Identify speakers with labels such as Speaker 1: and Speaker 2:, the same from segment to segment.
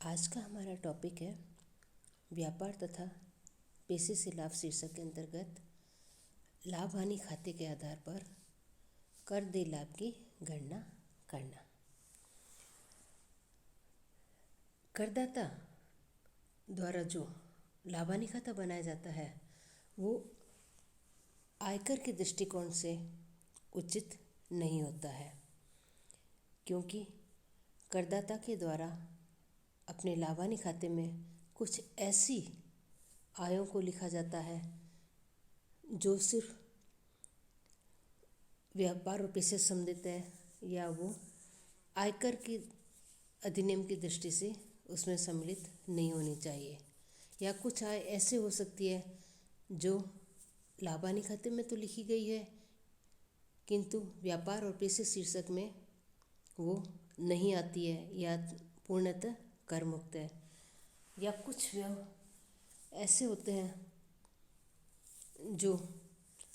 Speaker 1: आज का हमारा टॉपिक है व्यापार तथा पेशे से लाभ शीर्षक के अंतर्गत लाभ हानि खाते के आधार पर कर देय लाभ की गणना करना। करदाता द्वारा जो लाभ हानि खाता बनाया जाता है वो आयकर के दृष्टिकोण से उचित नहीं होता है, क्योंकि करदाता के द्वारा अपने लाभ हानि खाते में कुछ ऐसी आयों को लिखा जाता है जो सिर्फ व्यापार और पेशे से संबंधित है, या वो आयकर के अधिनियम की दृष्टि से उसमें सम्मिलित नहीं होनी चाहिए, या कुछ आय ऐसे हो सकती है जो लाभ हानि खाते में तो लिखी गई है किंतु व्यापार और पेशे शीर्षक में वो नहीं आती है या पूर्णतः कर मुक्त है, या कुछ व्यय ऐसे होते हैं जो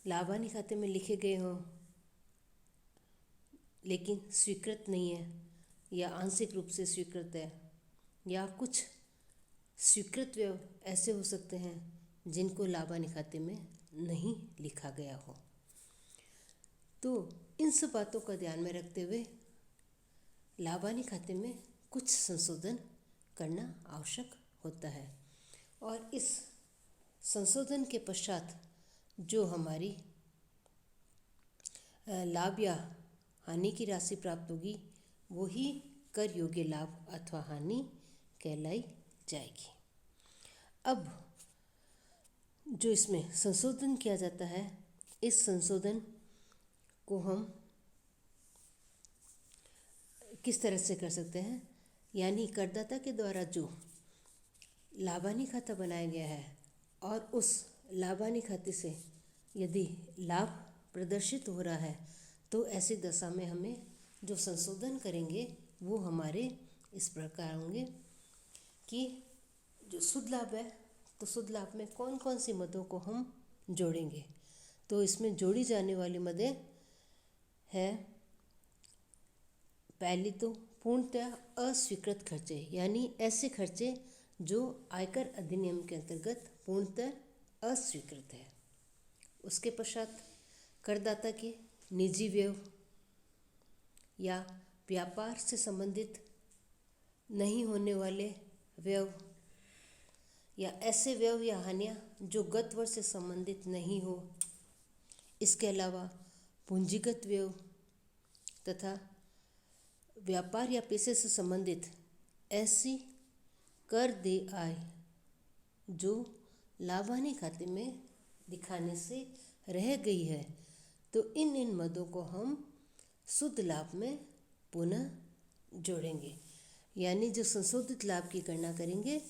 Speaker 1: लाभ हानि खाते में लिखे गए हों लेकिन स्वीकृत नहीं है या आंशिक रूप से स्वीकृत है, या कुछ स्वीकृत व्यय ऐसे हो सकते हैं जिनको लाभ हानि खाते में नहीं लिखा गया हो। तो इन सब बातों का ध्यान में रखते हुए लाभ हानि खाते में कुछ संशोधन करना आवश्यक होता है, और इस संशोधन के पश्चात जो हमारी लाभ या हानि की राशि प्राप्त होगी वो ही कर योग्य लाभ अथवा हानि कहलाई जाएगी। अब जो इसमें संशोधन किया जाता है, इस संशोधन को हम किस तरह से कर सकते हैं, यानी करदाता के द्वारा जो लाभ हानि खाता बनाया गया है और उस लाभ हानि खाते से यदि लाभ प्रदर्शित हो रहा है तो ऐसी दशा में हमें जो संशोधन करेंगे वो हमारे इस प्रकार होंगे कि जो शुद्ध लाभ है तो शुद्ध लाभ में कौन कौन सी मदों को हम जोड़ेंगे। तो इसमें जोड़ी जाने वाली मदें है, पहली तो पूर्णतः अस्वीकृत खर्चे, यानी ऐसे खर्चे जो आयकर अधिनियम के अंतर्गत पूर्णतः अस्वीकृत है। उसके पश्चात करदाता के निजी व्यय या व्यापार से संबंधित नहीं होने वाले व्यय, या ऐसे व्यय या हानियाँ जो गत वर्ष से संबंधित नहीं हो। इसके अलावा पूंजीगत व्यय तथा व्यापार या पेशे से संबंधित ऐसी कर देय आय जो लाभ हानि खाते में दिखाने से रह गई है, तो इन मदों को हम शुद्ध लाभ में पुनः जोड़ेंगे। यानी जो संशोधित लाभ की गणना करेंगे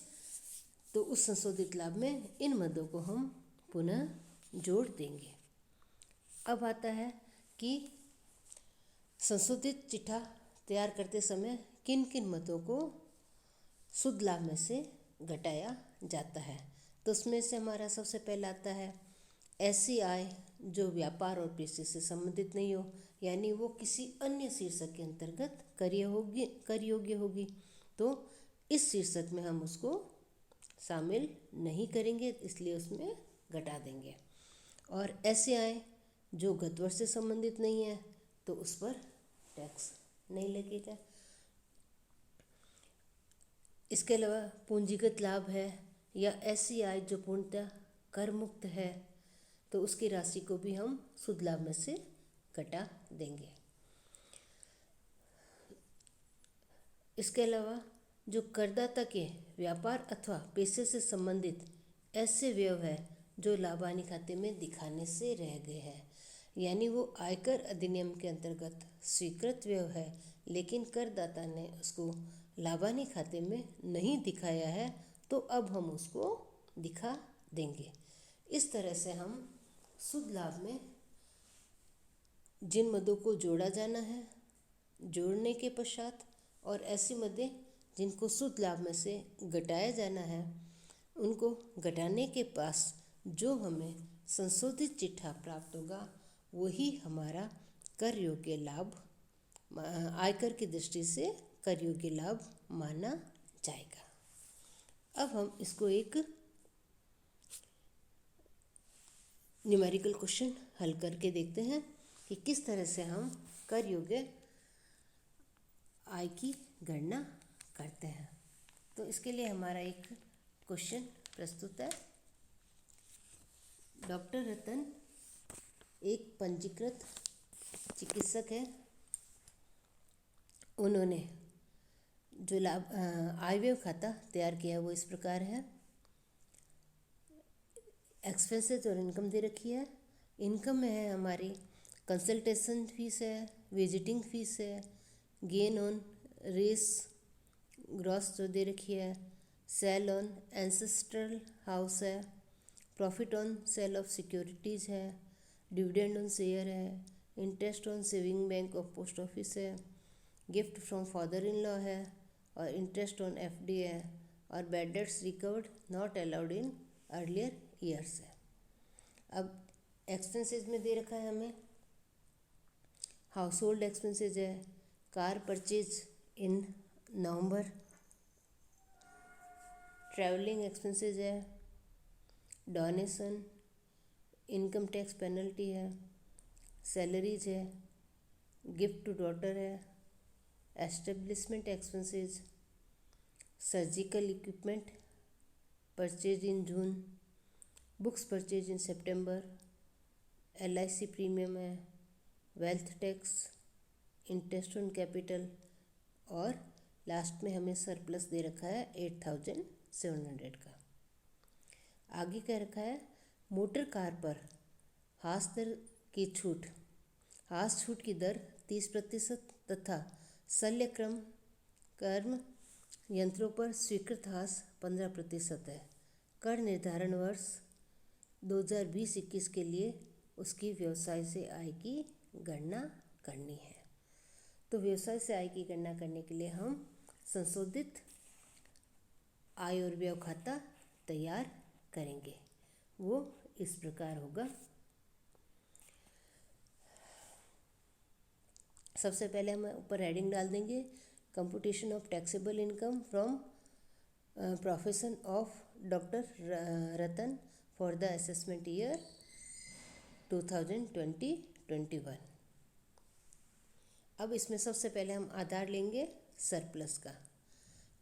Speaker 1: तो उस संशोधित लाभ में इन मदों को हम पुनः जोड़ देंगे। अब आता है कि संशोधित चिट्ठा तैयार करते समय किन किन मदों को शुद्ध लाभ में से घटाया जाता है। तो उसमें से हमारा सबसे पहला आता है ऐसी आय जो व्यापार और पेशे से संबंधित नहीं हो, यानी वो किसी अन्य शीर्षक के अंतर्गत कर योग्य होगी, तो इस शीर्षक में हम उसको शामिल नहीं करेंगे, इसलिए उसमें घटा देंगे। और ऐसी आय जो गत वर्ष से संबंधित नहीं है तो उस पर टैक्स नहीं लगेगा। इसके अलावा पूंजीगत लाभ है या ऐसी आय जो पूर्णतः कर मुक्त है, तो उसकी राशि को भी हम शुद्ध लाभ में से घटा देंगे। इसके अलावा जो करदाता के व्यापार अथवा पेशे से संबंधित ऐसे व्यय है जो लाभ हानि खाते में दिखाने से रह गए हैं, यानी वो आयकर अधिनियम के अंतर्गत स्वीकृत व्यय है लेकिन करदाता ने उसको लाभ हानि खाते में नहीं दिखाया है, तो अब हम उसको दिखा देंगे। इस तरह से हम शुद्ध लाभ में जिन मदों को जोड़ा जाना है, जोड़ने के पश्चात और ऐसी मदें जिनको शुद्ध लाभ में से घटाया जाना है, उनको घटाने के पास जो हमें संशोधित चिट्ठा प्राप्त होगा वही हमारा कर योग्य लाभ, आयकर की दृष्टि से कर योग्य लाभ माना जाएगा। अब हम इसको एक न्यूमेरिकल क्वेश्चन हल करके देखते हैं कि किस तरह से हम कर योग्य आय की गणना करते हैं। तो इसके लिए हमारा एक क्वेश्चन प्रस्तुत है। डॉक्टर रतन एक पंजीकृत चिकित्सक है। उन्होंने जो आयव्यय खाता तैयार किया वो इस प्रकार है। एक्सपेंसेस और इनकम दे रखी है। इनकम में है हमारी कंसल्टेशन फीस है, विजिटिंग फीस है, गेन ऑन रेस ग्रॉस जो दे रखी है, सेल ऑन एंसेस्ट्रल हाउस है, profit on sale of securities है, डिविडेंड ऑन शेयर है, interest on saving bank of post office है, gift from father in law है और इंटरेस्ट ऑन एफडी है और bad debts recovered not allowed in earlier years है। अब expenses में दे रखा है हमें हाउस होल्ड एक्सपेंसेज है, car purchase in November, travelling expenses है, डोनेशन, इनकम टैक्स पेनल्टी है, सैलरीज है, गिफ्ट टू डॉटर है, establishment expenses, surgical equipment purchase in June, books purchase in September, LIC premium है, wealth tax, interest on capital और last में हमें surplus दे रखा है 8700 का। आगे क्या रखा है, मोटर कार पर हाथ दर की छूट, हाथ छूट की दर 30% तथा शल्यक्रम कर्म यंत्रों पर स्वीकृत हाथ 15% है। कर निर्धारण वर्ष 2020-21 के लिए उसकी व्यवसाय से आय की गणना करनी है। तो व्यवसाय से आय की गणना करने के लिए हम संशोधित आय और व्यय खाता तैयार करेंगे। वो इस प्रकार होगा। सबसे पहले हम ऊपर हेडिंग डाल देंगे, computation of taxable income from profession of doctor Ratan for the assessment year 2020-21। अब इसमें सबसे पहले हम आधार लेंगे सरप्लस का।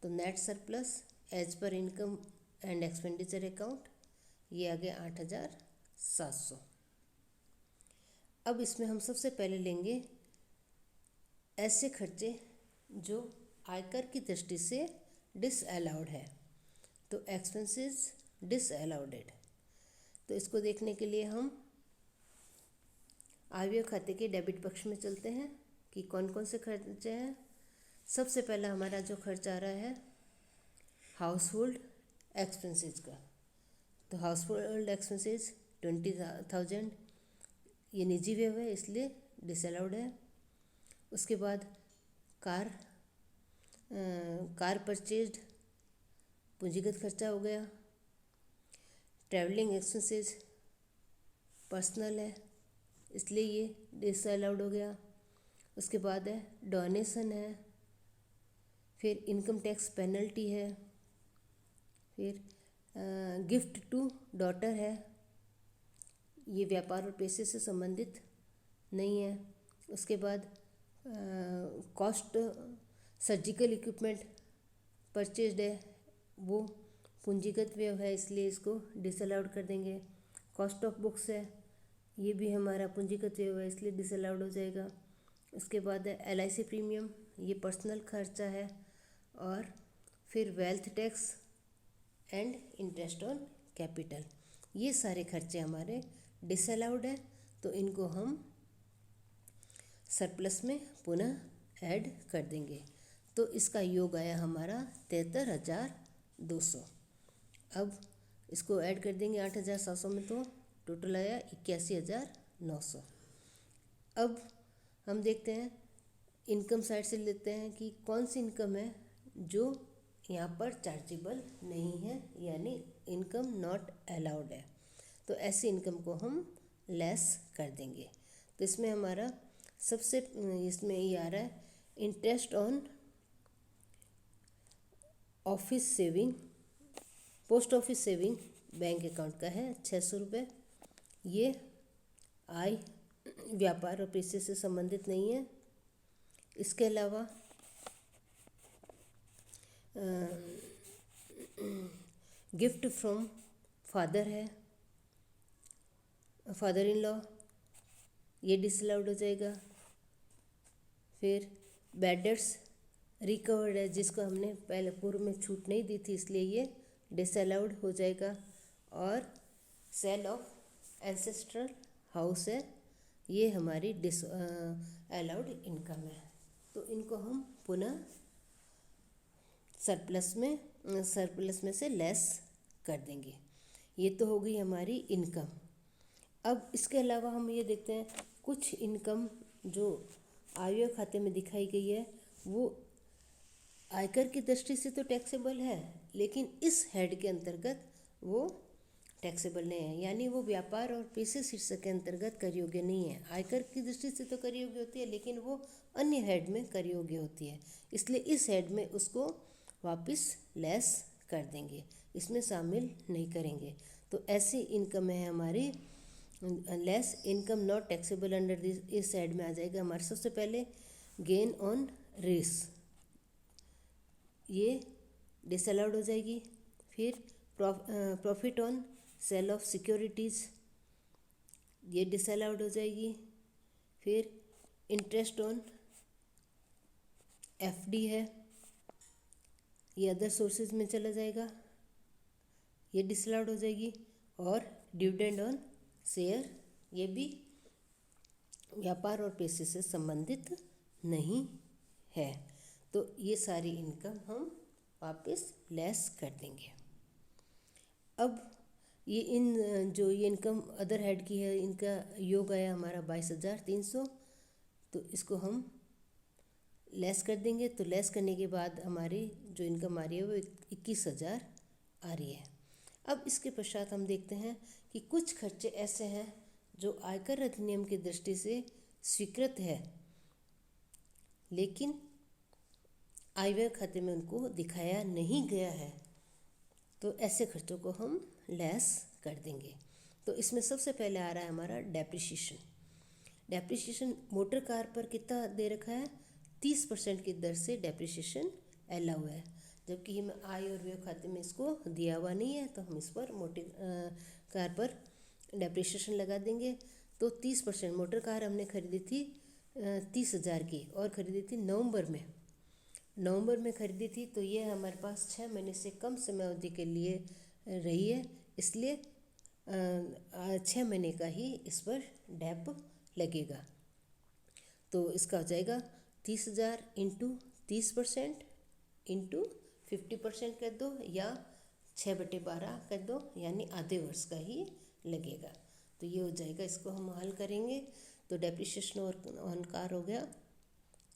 Speaker 1: तो net surplus as per income and expenditure account, ये आ गया 8700। अब इसमें हम सबसे पहले लेंगे ऐसे खर्चे जो आयकर की दृष्टि से डिसअलाउड है। तो एक्सपेंसेस डिसअलाउडेड। तो इसको देखने के लिए हम आयव्यय खाते के डेबिट पक्ष में चलते हैं कि कौन कौन से खर्चे हैं। सबसे पहला हमारा जो खर्च आ रहा है हाउस होल्ड एक्सपेंसेस का। तो हाउस होल्ड एक्सपेंसेस 20,000, ये निजी व्यय है इसलिए डिसअलाउड है। उसके बाद कार परचेज्ड पूंजीगत खर्चा हो गया। ट्रैवलिंग एक्सपेंसेस पर्सनल है इसलिए ये डिसअलाउड हो गया। उसके बाद है डोनेशन है, फिर इनकम टैक्स पेनल्टी है, फिर गिफ्ट टू डॉटर है, ये व्यापार और पेशे से संबंधित नहीं है। उसके बाद कॉस्ट सर्जिकल इक्विपमेंट परचेज्ड है, वो पूंजीगत व्यय है इसलिए इसको डिसअलाउड कर देंगे। कॉस्ट ऑफ बुक्स है, ये भी हमारा पूंजीगत व्यय है इसलिए डिसअलाउड हो जाएगा। उसके बाद है LIC प्रीमियम, ये पर्सनल खर्चा है। और फिर wealth tax and interest on capital, ये सारे खर्चे हमारे डिसअलाउड है। तो इनको हम सरप्लस में पुनः ऐड कर देंगे। तो इसका योग आया हमारा 73,200। अब इसको ऐड कर देंगे 8,700 में, तो टोटल आया 81,900। अब हम देखते हैं इनकम साइड से लेते हैं कि कौन सी इनकम है जो यहाँ पर चार्जेबल नहीं है, यानी इनकम नॉट अलाउड है। तो ऐसी इनकम को हम लेस कर देंगे। तो इसमें हमारा सबसे इसमें ये आ रहा है interest on office saving post office saving bank account का है 600 रुपये। ये आय व्यापार और पेशे से संबंधित नहीं है। इसके अलावा गिफ्ट फ्रॉम फादर है, फादर इन लॉ, ये डिसअलाउड हो जाएगा। फिर बैड डेट्स रिकवर्ड है, जिसको हमने पहले पूर्व में छूट नहीं दी थी, इसलिए ये डिसअलाउड हो जाएगा। और सेल ऑफ एंसेस्ट्रल हाउस है, ये हमारी अलाउड इनकम है। तो इनको हम पुनः सरप्लस में से लेस कर देंगे। ये तो हो गई हमारी इनकम। अब इसके अलावा हम ये देखते हैं कुछ इनकम जो आयव्यय खाते में दिखाई गई है वो आयकर की दृष्टि से तो टैक्सेबल है, लेकिन इस हेड के अंतर्गत वो टैक्सेबल नहीं है, यानी वो व्यापार और पेशे शीर्षक के अंतर्गत कर योग्य नहीं है। आयकर की दृष्टि से तो कर योग्य होती है, लेकिन वो अन्य हेड में कर योग्य होती है, इसलिए इस हेड में उसको वापस लेस कर देंगे, इसमें शामिल नहीं करेंगे। तो ऐसी इनकम है हमारी less income not taxable under this, इस हेड में आ जाएगा हमारे सबसे पहले गेन ऑन रेस, ये डिसअलाउड हो जाएगी। फिर profit on sale of securities, ये डिसअलाउड हो जाएगी। फिर इंटरेस्ट ऑन एफडी है, ये अदर सोर्सेज में चला जाएगा, ये डिसअलाउड हो जाएगी। और डिविडेंड ऑन शेयर, ये भी व्यापार और पेशे से संबंधित नहीं है। तो ये सारी इनकम हम वापस लेस कर देंगे। अब ये ये इनकम अदर हेड की है, इनका योग आया हमारा 22,300, तो इसको हम लेस कर देंगे। तो लेस करने के बाद हमारी जो इनकम आ रही है वो 21,000 आ रही है। अब इसके पश्चात हम देखते हैं कि कुछ खर्चे ऐसे हैं जो आयकर अधिनियम की दृष्टि से स्वीकृत है, लेकिन आयव्यय खाते में उनको दिखाया नहीं गया है, तो ऐसे खर्चों को हम लेस कर देंगे। तो इसमें सबसे पहले आ रहा है हमारा डेप्रिसिएशन। डेप्रिसिएशन मोटर कार पर कितना दे रखा है, 30% की दर से डेप्रिसिएशन अलाउ है, जबकि हम आय और व्यय खाते में इसको दिया हुआ नहीं है, तो हम इस पर मोटर कार पर डेप्रिसिएशन लगा देंगे। तो 30% मोटर कार हमने खरीदी थी 30,000 की, और ख़रीदी थी नवंबर में खरीदी थी, तो ये हमारे पास 6 महीने से कम समय अवधि के लिए रही है, इसलिए 6 महीने का ही इस पर डेप लगेगा। तो इसका हो जाएगा 30,000 इंटू 30% इंटू 50% कर दो, या 6/12 कर दो, यानी आधे वर्ष का ही लगेगा। तो ये हो जाएगा, इसको हम हल करेंगे तो डेप्रिसिएशन ऑन कार हो गया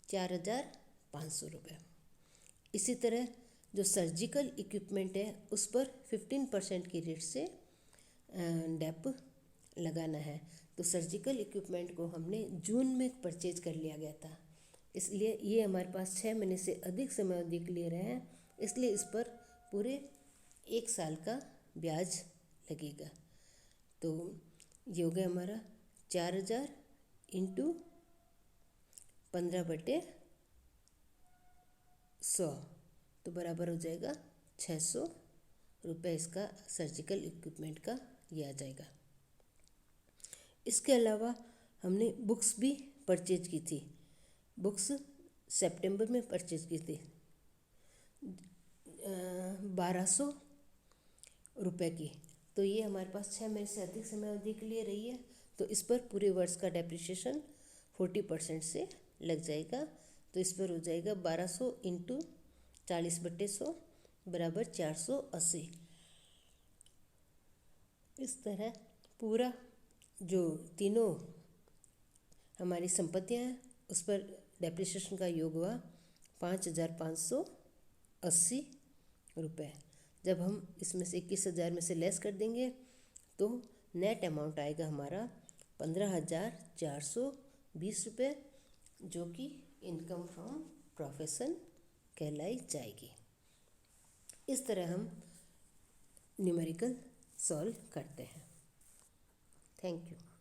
Speaker 1: 4,500 रुपये। इसी तरह जो सर्जिकल इक्विपमेंट है उस पर 15% की रेट से डेप लगाना है। तो सर्जिकल इक्विपमेंट को हमने जून में परचेज कर लिया गया था, इसलिए ये हमारे पास 6 महीने से अधिक समय अवधि के लिए रहे हैं, इसलिए इस पर पूरे 1 साल का ब्याज लगेगा। तो ये हो गया हमारा 4,000 इंटू 15/100, तो बराबर हो जाएगा 600 रुपये इसका सर्जिकल इक्विपमेंट का ये आ जाएगा। इसके अलावा हमने बुक्स भी परचेज की थी, बुक्स सितंबर में परचेज की थी 1,200 रुपये की। तो ये हमारे पास 6 महीने से अधिक समय अवधि के लिए रही है, तो इस पर पूरे वर्ष का डेप्रिसिएशन 40% से लग जाएगा। तो इस पर हो जाएगा 1200 इंटू 40/100 बराबर 480। इस तरह पूरा जो तीनों हमारी संपत्तियाँ हैं उस पर डेप्रिसिएशन का योग हुआ 5,580 रुपये। जब हम इसमें से 21,000 में से लेस कर देंगे तो नेट अमाउंट आएगा हमारा 15,420 रुपये, जो कि इनकम फ्रॉम प्रोफेशन कहलाई जाएगी। इस तरह हम न्यूमेरिकल सॉल्व करते हैं। Thank you.